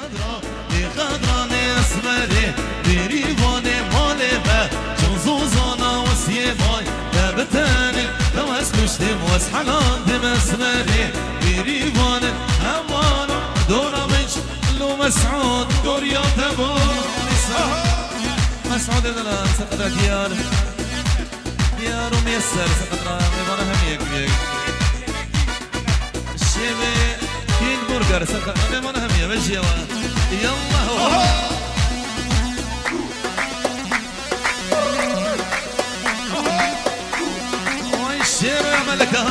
خضرا دی خضرا نسمری بریوانه ماله با جنزوزانا وسیه بای دبتنی دوست کشتیم وس حلان دی مسمری بریوانه همانا دورا منش لو مسعود دوريا تبو مسعود دلال سقطة ديار وميسر سقطة ميبانا هميك بيك الشيبي كينج برجر سقطة ميبانا همية بجيوا يلا هو والشيبي يا ملكة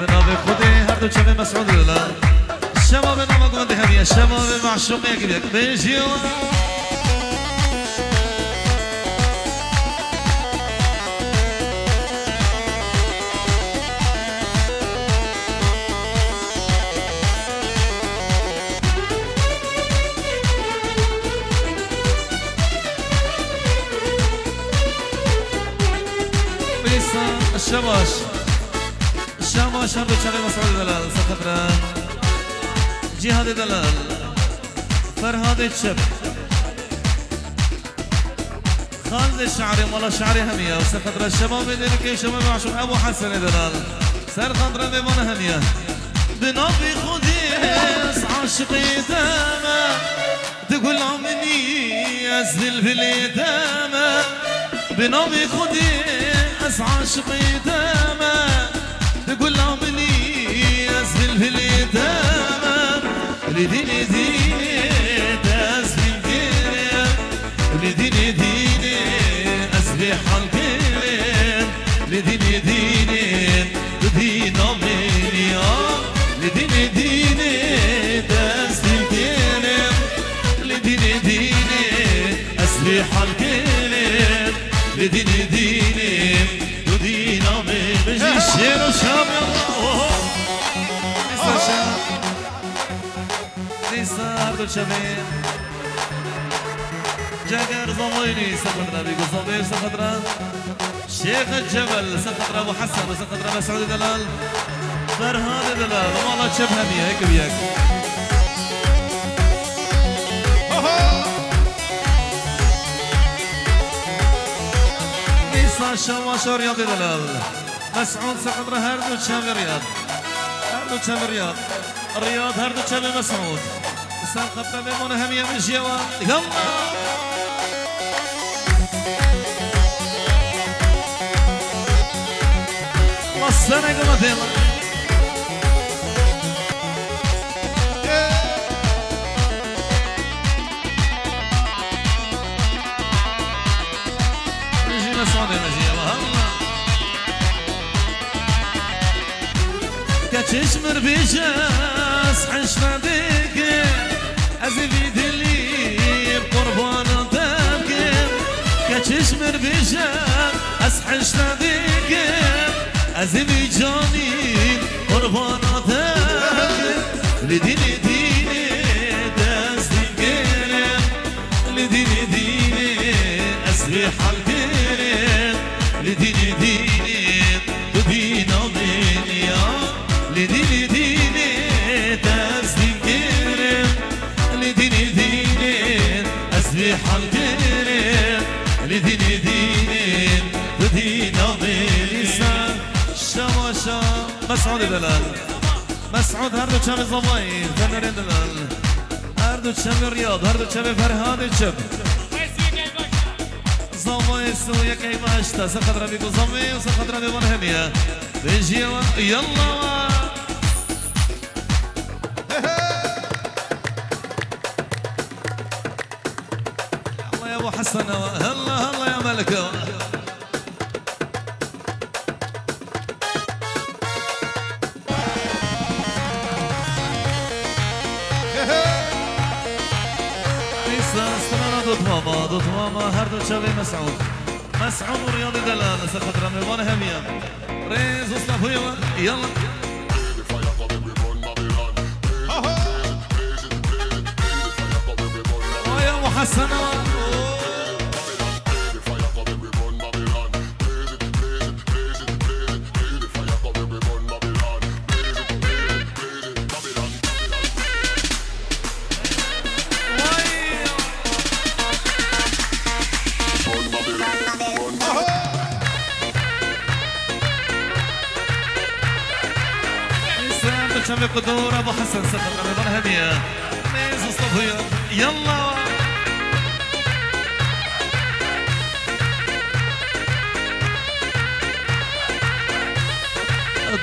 منابي خدي هردو شباب مسعود ولا الشباب نما قوندي هبية الشباب معشوقية كبيرك بيجيوا الشباش الشاماش هردو شباب مسعود دلال سخطرا جهاد دلال فرهاد الشب خالد الشعري مولا شعري همية وسخطرا الشباب دينك شباب معشوق ابو حسن دلال سر خضرا بيمانا همية بنبي خديس عاشقي داما تقول عمني ازل في اليتامى بنبي خديس عاشقي داما تقول عملي أسفل في اليتامى لديني ديني تأسفل كيرين لديني ديني أسفل حالكيرين لديني ديني دين عملي لديني ديني تأسفل كيرين لديني ديني أسفل حالكيرين لديني ديني دين عملي بجي الشير وشام يلا لسه شام لسه هردو شبين جاكر ضميني سخطرة بيقول ضمير سخطرة شيخ الجبل سخطرة ابو حسن وسخطرة مسعود دلال فرهاد دلال والله تشبه مية هيك وياك لسه شواش رياض دلال مسعود سقطرة هردو تشام رياض هردو تشام رياض الرياض هردو تشام مسعود سقطرة بمونه همية من جيوان يلا وصلنا قمتين نجي مسعود نجي كتشمر بجاس حشنا ديك أزفي دلي بقربان تبكي كتشمر بجاس حشنا ديك أزفي جاني قربان تبكي لديني ديني داس دينكيرين لديني ديني أسبي حالكيرين لديني ديني دين عميني لديني ديني تسدين كيرين لديني ديني أسبح الكيرين لديني ديني دين عميني شواشا مسعود دلال مسعود هردو شامي زماين فنرين دلال هردو شامي رياض هردو شامي فرهاد الشب زماين سويا كيما اشتا سقط ربي زماين وسقط ربي مرهمية بيجي يلا ابو حسن هلا هلا يا ملكه دوت ماما هردو شبي مسعود ورياضي دلال سخط رمضان همية ريز وصلف يلا يلا يا ابو حسن شمي قدور ابو حسن سفر رمضان هديه ميز وصفيه يلا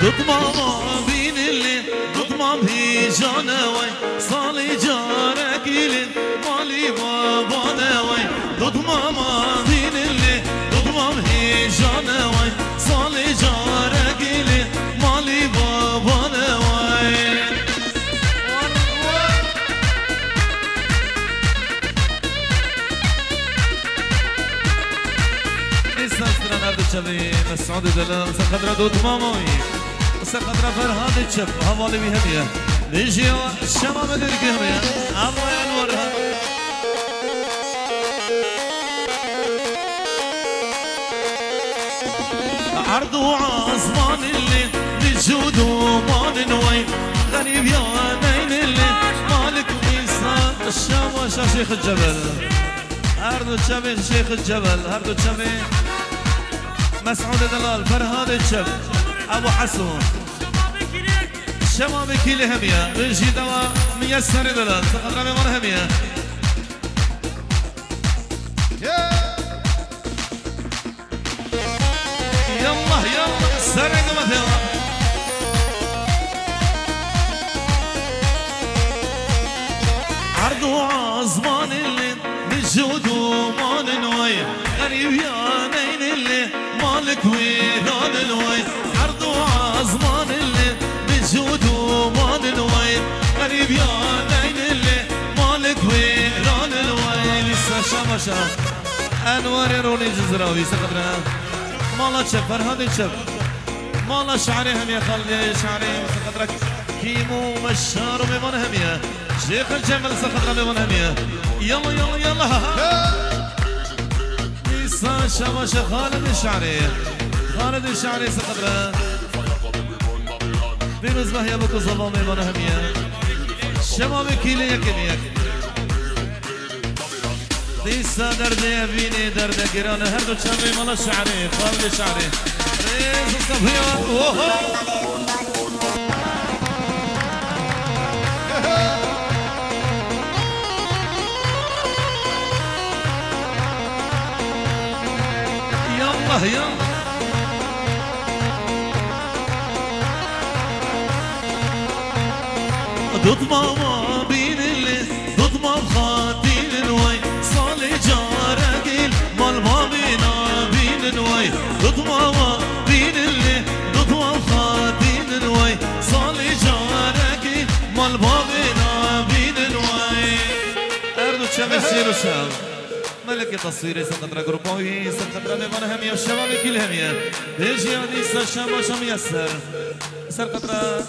ضد ماما بين الليل ضد مام هي جانوي صالي جارك لين مالي بابا نوي ضد ماما بين الليل ضد مام هي جانوي صالي جارك لين مالي بابا نوي شبي مسعود دلال سقدر دود ماموي سقدر فرهاد الشب هوالي بهديه نجي الشباب القهوه الله ينورها عرض وعصمان اللي بالجود وما نوي غريب يا نين اللي مالك ويسان الشام شيخ الجبل عرض الشبي شيخ الجبل عرض الشبي مسعود دلال فرهاد الشب ابو حسون شباب كيلي هميه رجي دوا ميسر دلال تقدر من هميه يلا يلا سرق مثلا عرض وعزمان اللي بالجود وما نوي غريب يا نين اللي مالك ويران الويل عرض وعزمان اللي بالجود وما نوي غريب يا نين اللي مالك ويران الويل شمشة انوار روني جزراوي سقدرها مالا شفر هذا الشف مالا شعرهم يا خالدي شعرهم سقدرك كيمو مشار ومن هميه شيخ الجمل سقدر من هميه يلا يلا يلا شباش خالد الشعري خالد الشعري سقدره بنزبه يا بكو ظلامي وانا هميه شباب كيلي يكنيك ليسا درد يبيني درد كيران هر دو شمي مال الشعري خالد الشعري ريز الصفيه يلا ضد ماما بين اللي ضد مام خاتين نوي صالي جارك مال ما بينا بين نوي ضد ماما بين اللي ضد مام خاتين نوي صالي جارك مال ما بينا بين نوي اردو تشمسير وشام ملك تصويري سقدر جروبوي سقدر من هميه الشباب كل هميه بيجي هذه الشام شام يسر سقدر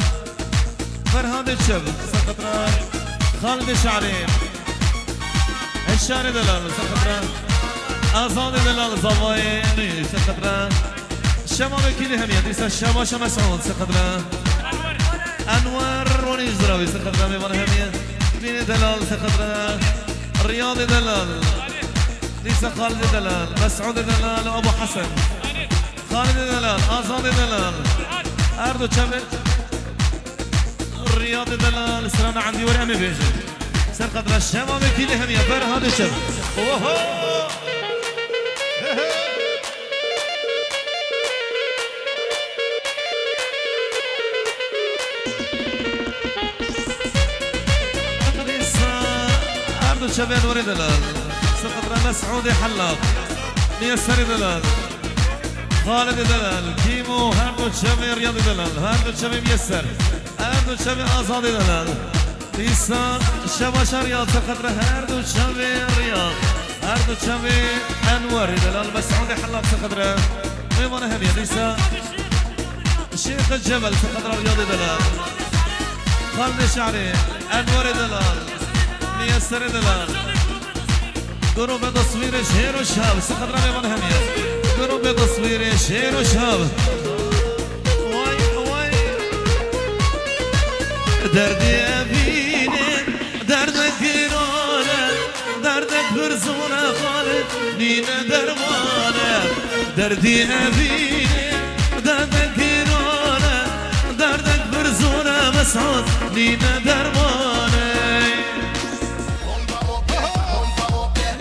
فرهاد الشب سقدر خالد الشعري الشعري دلال سقدر آزاد دلال زوايني سقدر الشباب كل هميه ديس الشام شام مسعود سقدر انوار روني زراوي سقدر من هميه بين دلال سقدر رياض دلال ليس خالد دلال مسعود دلال وابو حسن خالد دلال آزاد دلال اردو تشبه رياض دلال سرانا عندي ورقمي بيجي سر قدر الشباب كلهم يا بر هذا تشبه اوهو اردو تشبه وري دلال سقدر مسعود حلاق ميسر دلال خالد دلال كيمو هردو تشبه رياض دلال هردو تشبه ميسر هردو تشبه آزاد دلال ليسا شباش رياض سقدر هردو تشبه رياض هردو تشبه انور دلال مسعود حلاق سقدر ميمون همية ليسا شيخ الجبل في قدر رياض دلال، خالد الشعري، انور دلال، ميسر دلال، جروب تصوير شهر وشهاب سقدر من همية، جروب تصوير شهر وشهاب. واي دردي أبيني دردك جيرانه، دردك برزونه خالد نينا درمانه، دردي أبيني دردك جيرانه، دردك برزونه مسعود نينا درمانه.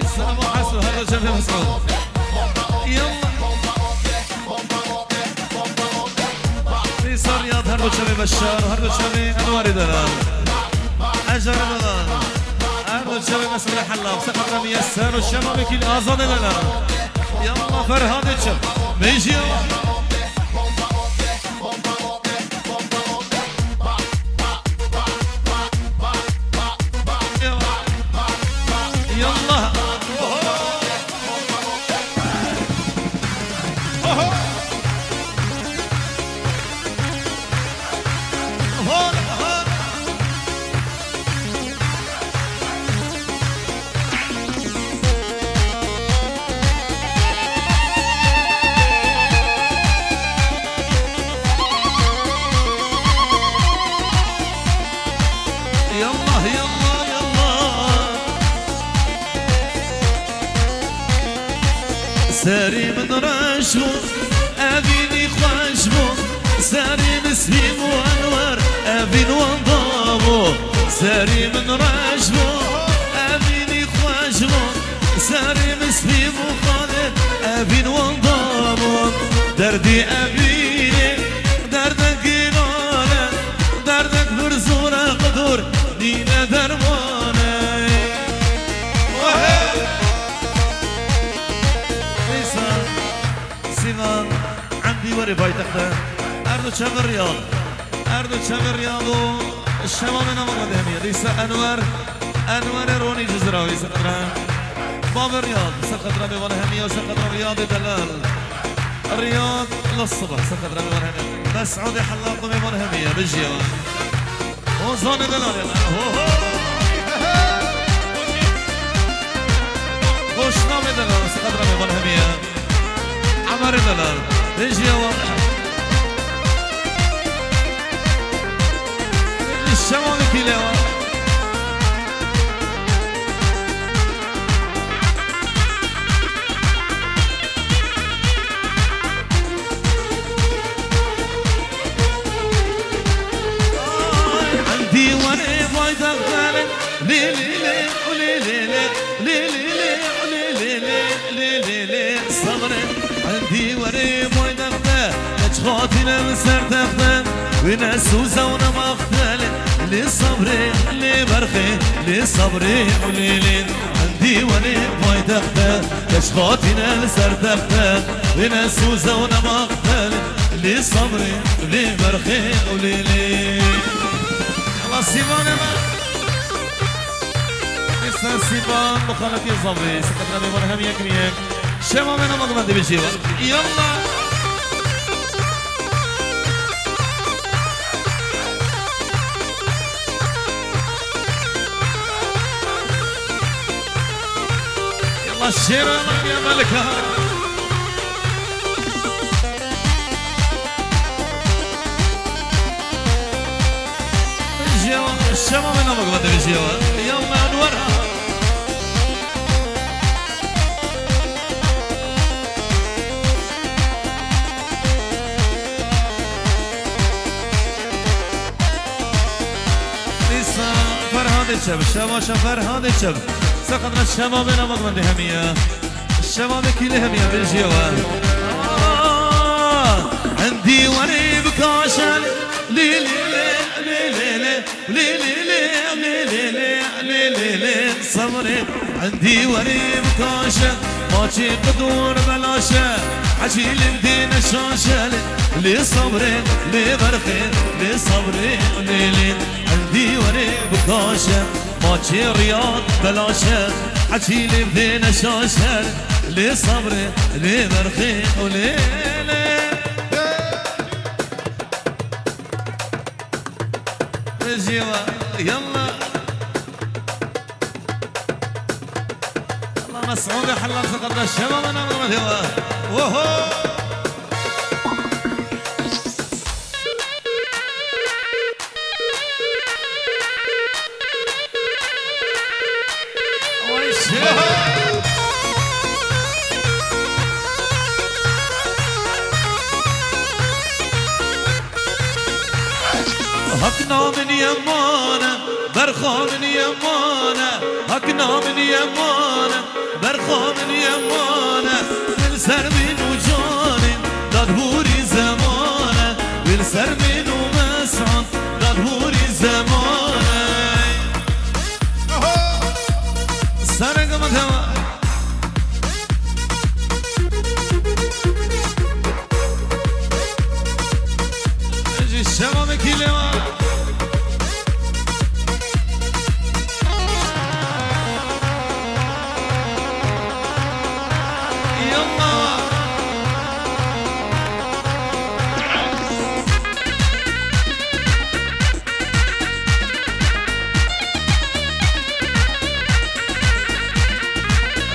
السلام حسن هذا جنب مسعود يلا فيصل رياض هربو شبي بشار هربو شبي انوار دلال اجر دلال هربو شبي مسعود حلاب سقط رمي السار والشباب كل ازاد دلال يلا فرهاد الشب ميجي ساري من رشبو أبيني خوشبو ساري مسلم وأنور أبين وانضابو ساري من رشبو أبيني خوشبو ساري مسلم وخالد أبين وانضابو دردي أبيني دردك جنانه دردك برزونه قدور نينا درمانه عندي وري بايتخته أردو شغل الرياض أردو شغل الرياض الشباب من أمام دهمية ليس أنور روني جزراوي سقدران باب الرياض سقدران بيوانا همية وسقدران رياض دلال الرياض للصبح سقدران بيوانا همية مسعود حلاق بيوانا همية بالجيوان وزان دلال يلا خوشنام دلال سقدران بيوانا همية عمر دلال رجلي واضحة الشمال كيلوا عندي وري بايد الغالي لي لي لي لي لي لي لي لي لي صبري عندي وري بايد الغالي خاطينا من سر تخدم وناس وزونا مختلف لصبري لبرخي لصبري وليلين عندي ولي باي تخدم ليش خاطينا من سر تخدم وناس وزونا مختلف لصبري لبرخي وليلين الله سيبان ما لسه سيبان مخالك يا صبري سكتنا بمرهم يكميك شما منا مضمن دي بجيوة يلا الشير يا ملكة الشمع من مقبض الجيوة يوم أنورها لسه فرهاد الشب الشباشة فرهاد الشب سقطنا الشباب من مقبض همية الشباب كله همية بالجيوة عندي وري بكاشل لي لي لي لي لي لي لي لي لي صبري عندي وري بكاشل ماشي قدور بلاشة عشيل بدين الشاشة لي صبري لي برخي لي صبري لي عندي وري بكاشل ماشي رياض بلاشة عشيل بدين الشاشة لي صبري لي برخي ولي جيوا يلا الله مسعود حلال سقطنا الشباب انا مغمد وهو هكنا من يمانه برخا من يمانه هكنا من يمانه برخا من يمانه بالسر من وجاني دادبوري زمانه بالسر من ومسعد دادبوري زمانه سرق مدهوى اجي الشباب كيلوا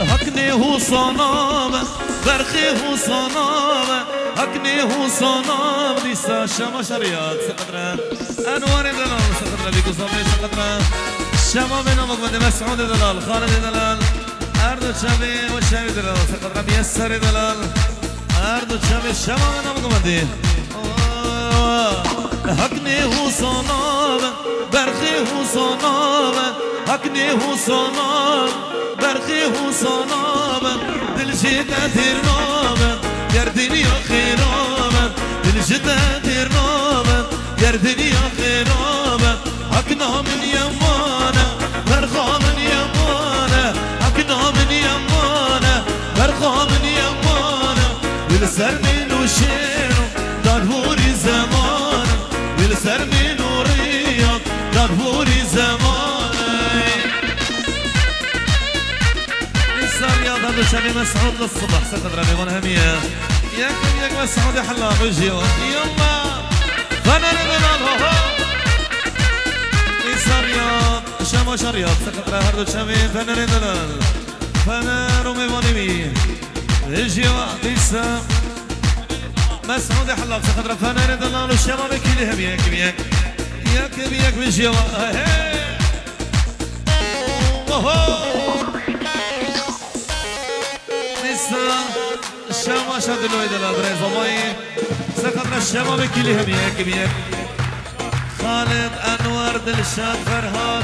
هكني هو صنامه برخي هو صنامه هكني هو صنام لسا شما شريات سقطنا انوار دلال سقطنا بيكو صبي سقطنا شما بنا مقبل مسعود دلال خالد دلال اردو شبي وشبي دلال سقطنا ميسر دلال اردو شبي شما بنا مقبل هكني هو صنامه برخي هو صنامه هكني هو صنامه برخي هو صنابه دل جدا ترنابه يردني يا خرابه دل جدا ترنابه يردني يا خرابه هكنا من يمانه برخا من يمانه هكنا من يمانه برخا من يمانه بالسر من وشينو دادبوري زمانه بالسر من ورياض دادبوري زمانه رياض هذا شبي مسعود للصبح سقط رامي منهمية ياك مسعود يا حلاق وجيوا يلا فانا رمضان هو إيسا رياض شاموش رياض سقط هردو شبي فانا رمضان فانا رمي منهمية وجيوا إيسا مسعود يا حلاق سقط فانا رمضان والشباب كيلي هم ياك وجيوا الشام شاد اللويد الادريس وماي سقطنا الشام بكلي هم ياك خالد انور دلشاد فرهاد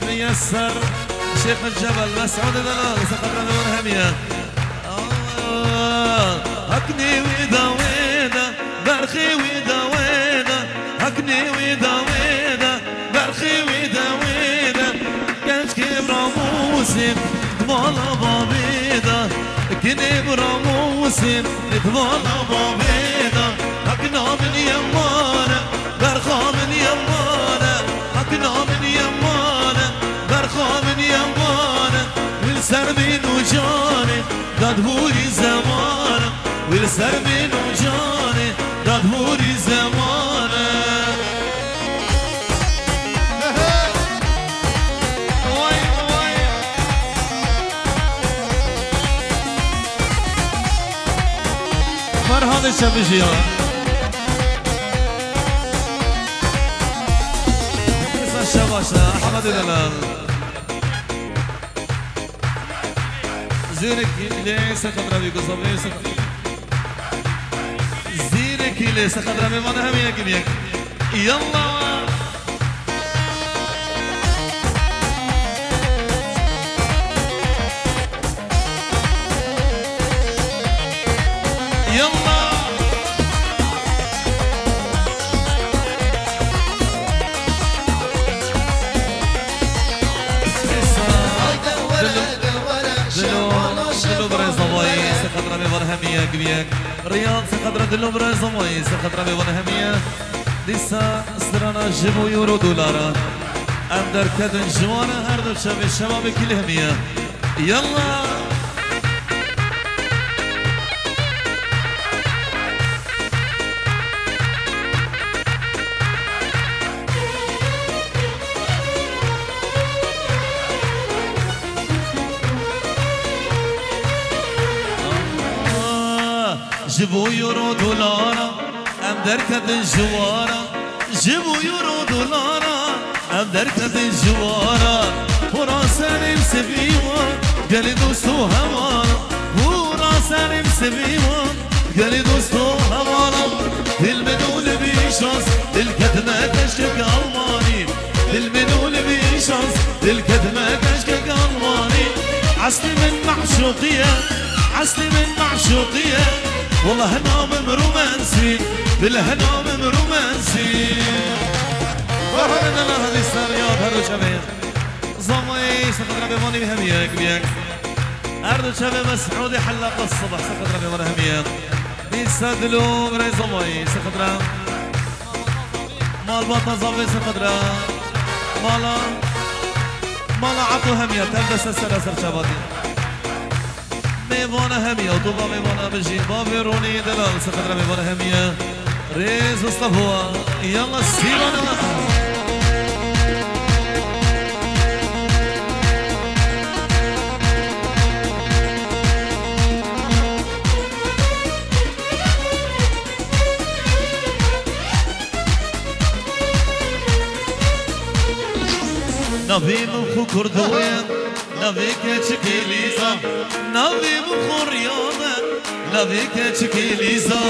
ميسر شيخ الجبل مسعود دلال سقطنا دون هم هكني ويدا ويدا برخي ويدا ويدا هكني ويدا ويدا برخي ويدا ويدا كانش كبر موسم مالا بابيدا كني براموسم نتوانا بابيدا هكنا من يمانه برخا من يمانه هكنا من يمانه برخا من يمانه والسر من وجاني دادبوري زمانه والسر من وجاني دادبوري زمانه فرهاد الشبشية إسا الشباشة أحمد دلال زيرك ليس قدر بيكو صبي زيرك ليس قدر بيوانا هم يك يلا كبيك رياض سقدر دلو براز ماي سقدر بونهمية ديسا استرانا جيبو يورو دولارا اندر كدن جوانا هر دو شب الشباب كلهمية يلا جيبوا يورو دولارا ام دركة الجوارا جيبوا يورو دولارا ام دركة الجوارا وراساني مسبيوان قالي دوستو هوانا وراساني مسبيوان قالي دوستو هوانا المنول بيشاس الكدمة كشكك ألماني المنول بيشاس الكدمة كشكك ألماني عسلي من معشوقية عسلي من معشوقية والله هنا من رومانسي بالهنا من رومانسي وهنا هذه السريات هذا شباب زمي سقط ربي بهميك بيك أرض شباب مسعودي حلق الصبح سقط ربي بهميك بيسدلو بري زمي سقط ربي مال بطن زمي سقط ربي مالا عطو همية تلبس السلاسل شبابي ميوانا همية وطوبة ميوانا بجي بابي روني دلال سقط ربي ميوانا همية ريز وصطفوا يلا سيبانا نبي مخو كردوين نبي كتشكيليزا نبي مخو رياضة نبي كتشكيليزا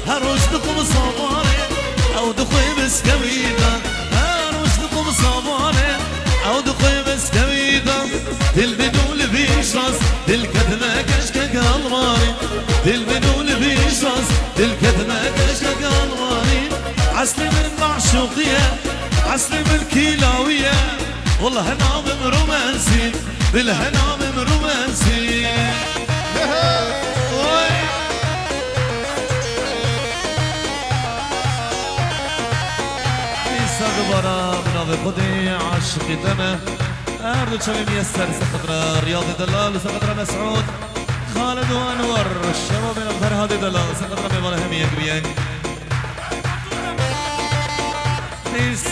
هروش دقم صباري أو دقوي بس كويدا هروش دقم صباري أو دقوي بس كويدا دل بدول بيشاس دل كدمة كشكك ألماني دل بدول بيشاس دل كدمة كشكك ألماني عسلي من معشوقية عسلي من كيلاوية والله هنا من رومانسي بالهنا من رومانسي ليس دوبارا بنابي خدي عاشقي دمه أرد شوي ميسر سقطرة رياضي دلال سقطرة مسعود خالد وأنور الشباب من الفرهادي دلال سقطرة ميوانا همية كبيان ليس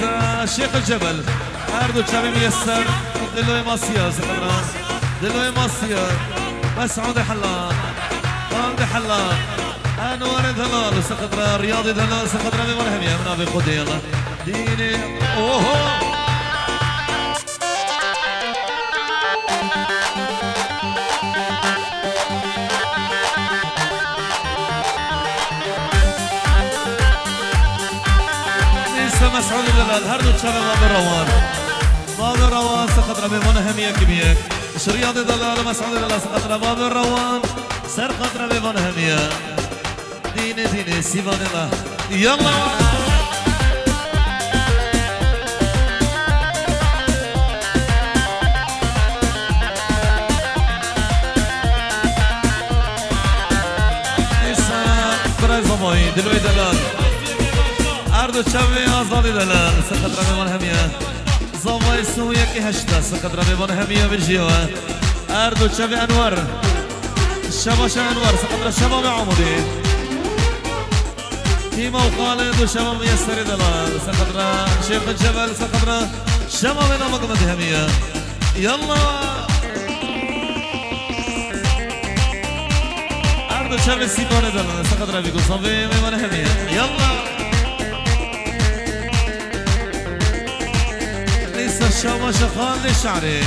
شيخ الجبل أردو شباب ميسر دلوي ماسيا سقطرة دلوي ماسيا مسعود حلان خالد حلان أنور دلال سقطرة رياضي دلال سقطرة ميوانا همية من أبي خدي يلا ديني أوهو مسعود دلال هردو تشابه باب الروان سقط ربي من همية كبيك شرياض دلال مسعود دلال سقط باب الروان سرقط ربي من همية ديني ديني سيبان الله يلا إسا براي زموي دلوي دلال أردو تشابه أزادي دلال سقط ربي من همية زموي سوية كي هشتا سقط ربي من همية بالجيوة أردو تشابه أنور الشباشة أنور سقط الشباب عمودي كيما وخالد وشباب ميسري دلال سقط شيخ الجبل سقط شبابنا مقمد همية يلا أردو تشابه سيبان دلال سقط ربي قصبي من همية يلا الشباشة خالد الشعري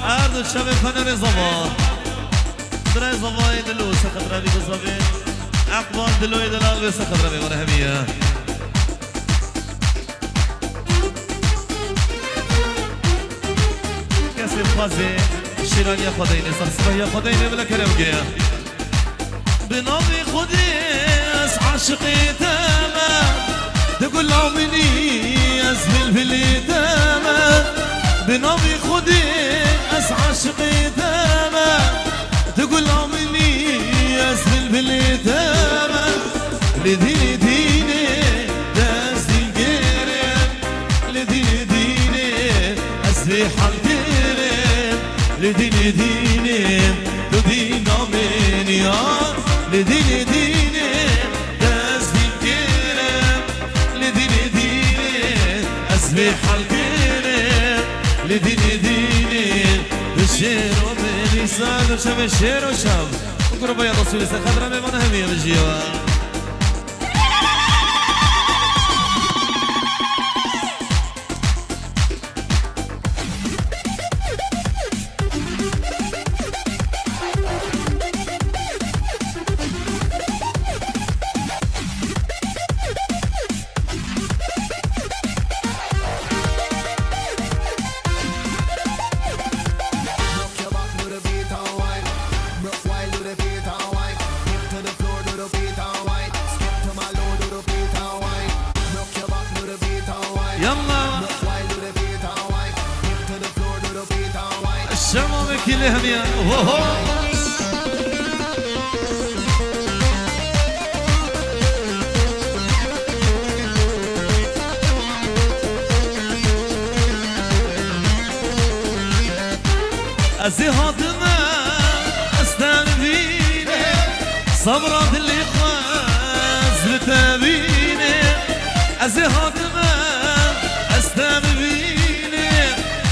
أردو الشباب فنر زبا دري زبا يدلو سقط ربي قصبي أقبال دلو يدلال بسقط ربي مرهمية كسب فازي شيران يا خديني صرصبه يا خديني بلا كلام جيا بنابي خديس عاشقي تمام تقول لو مني أسفل في اليتامى بنبي خدي عاشقي تمام تقول لو مني أسفل في اليتامى لديني ديني داس القرب لديني ديني أسفل حالقرب لديني ديني تدينا مني لديني ديني داس القرب لديني ديني أسفل حالقرب لديني ديني الشير وبني سال وشاب الشير وشاب گروه باید اصولی سخدرم ایمان همیه بجیوه ازي هاتنا استنبيني صبرات اللي خواز بتابيني ازي هاتنا استنبيني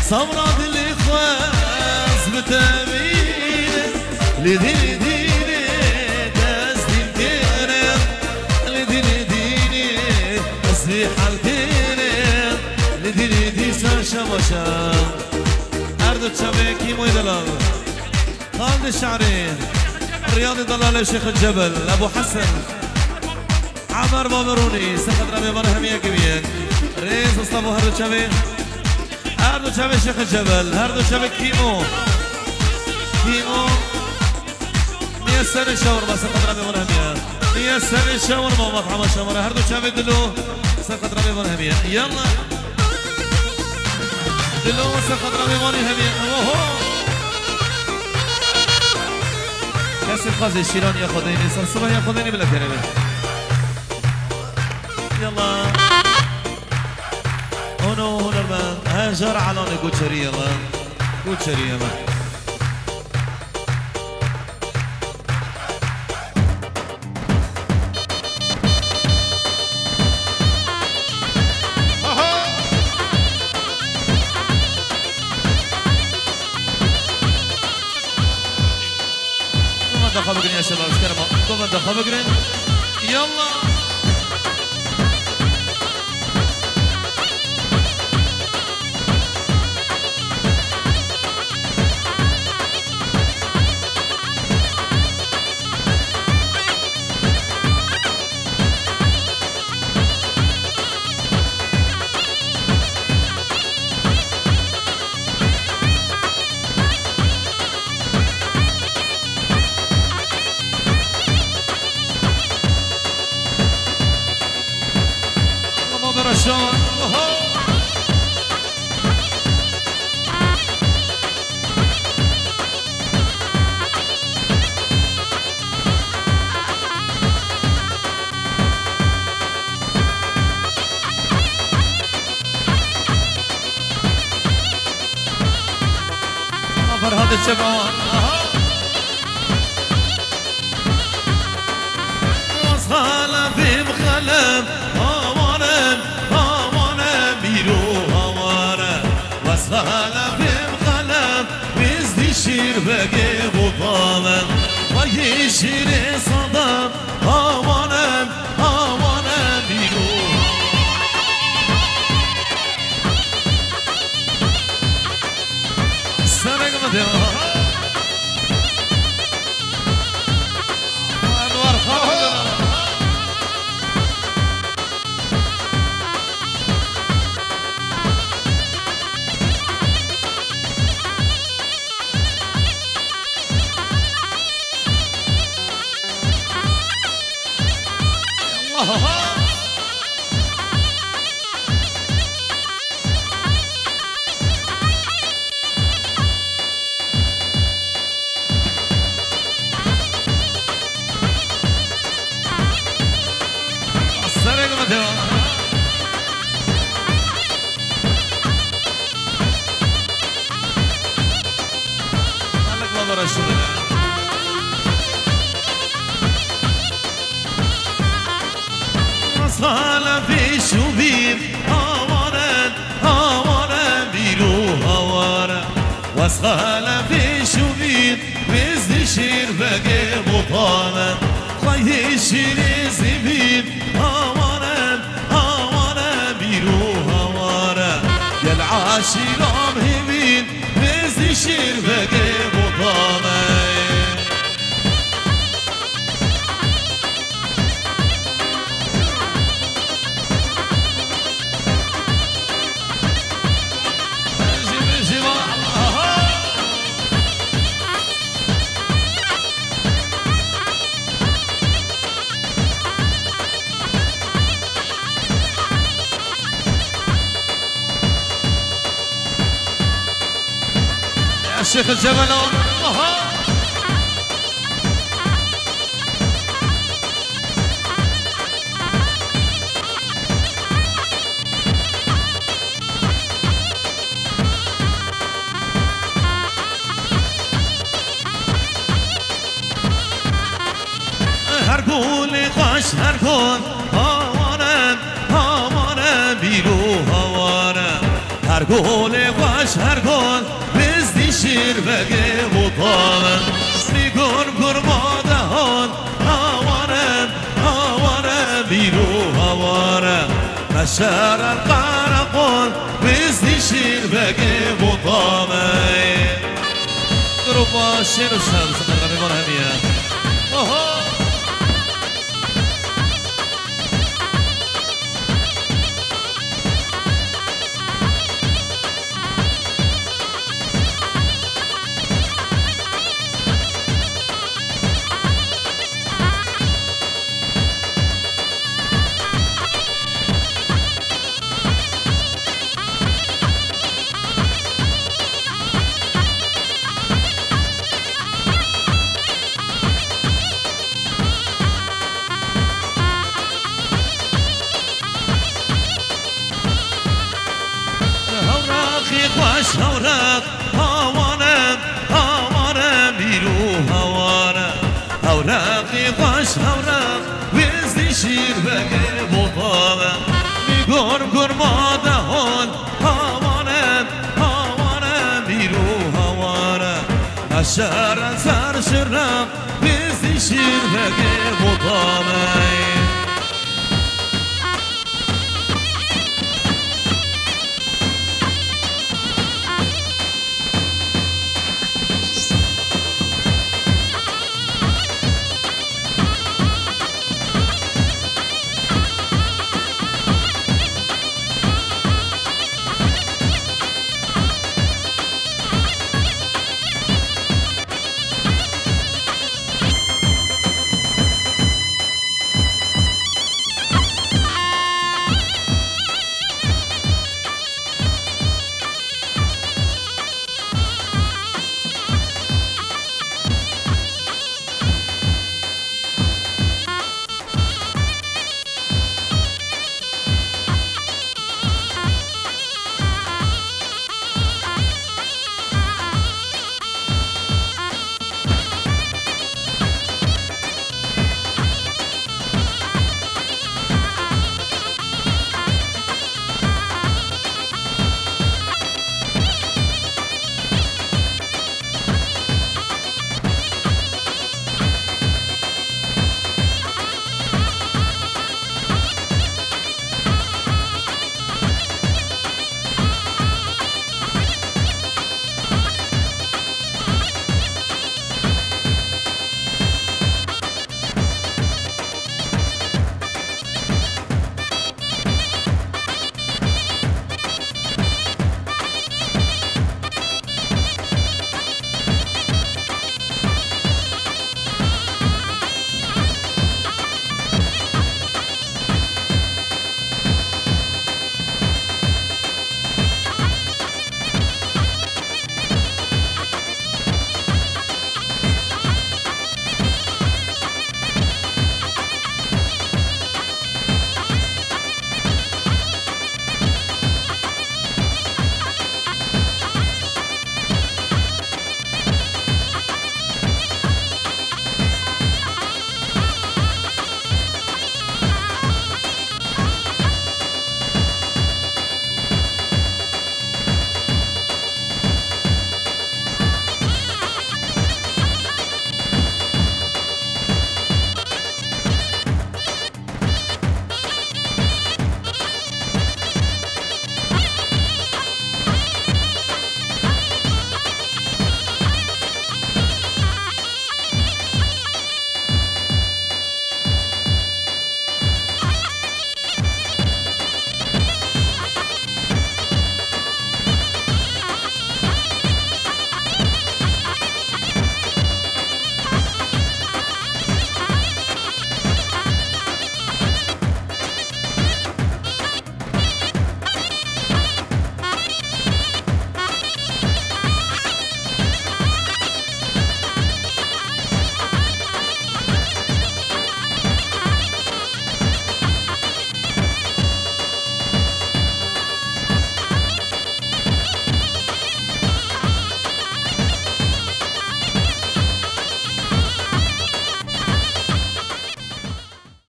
صبرات اللي خواز بتابيني لديني ديني تسدين كيني لديني ديني تسبيح الكيني لديني دي ساشا وشام أردو تشابيكي موي دلال خالد الشعري رياضي دلال شيخ الجبل أبو حسن عمر بابروني سخد ربي مرهمية كبير رئيس أصطابو هردو تشابي شيخ الجبل هردو تشابي كيمو ميسر الشاور ما سخد ربي مرهمية ميسر الشاور ما مطعم الشاور هردو تشابي دلو سخد ربي مرهمية يلا دلو سخد ربي مرهمية کسی خواهد شیران یا خدایی نیستن صبح یا خدایی بلا کرده یلا اونو هنرمند هجر علان گوچری یلا گوچری یلا دخل بگرین یا شلال اشکرم دومن دخل بگرین یلا فرهاد الشباب وصخالة في مخلم هوانا بيرو هوانا وصخالة في مخلم بيزدي شير بقي بطامن ويشير صدام هوانا بيرو سنك مدينة أنوار خالد صالة في شوبير هوانا بيرو هوانا وصالة في شوبير بزدي شير بقي بطانا خيه شير زبيب هوانا هوانا بيرو هوانا يا العاشي لام همين بزي شير بقي بطانا الشيخ الجبل هرقول قاش هرقول هوانا هوانا بيلو هوانا هرقول قاش هرقول شير بقي بطانا نقول قرباده هون هوانا هوانا بيرو هوانا مشار القرقون بزي شير بقي بطانا قربا شير الشمس نغني مرة هنية خوش هورق هوانا هوانا بيرو هوانا هورقي خوش هورق وزي شير بقي بطانا نقول قرباده هون هوانا هوانا بيرو هوانا الشارع سر شرق وزي شير بقي بطانا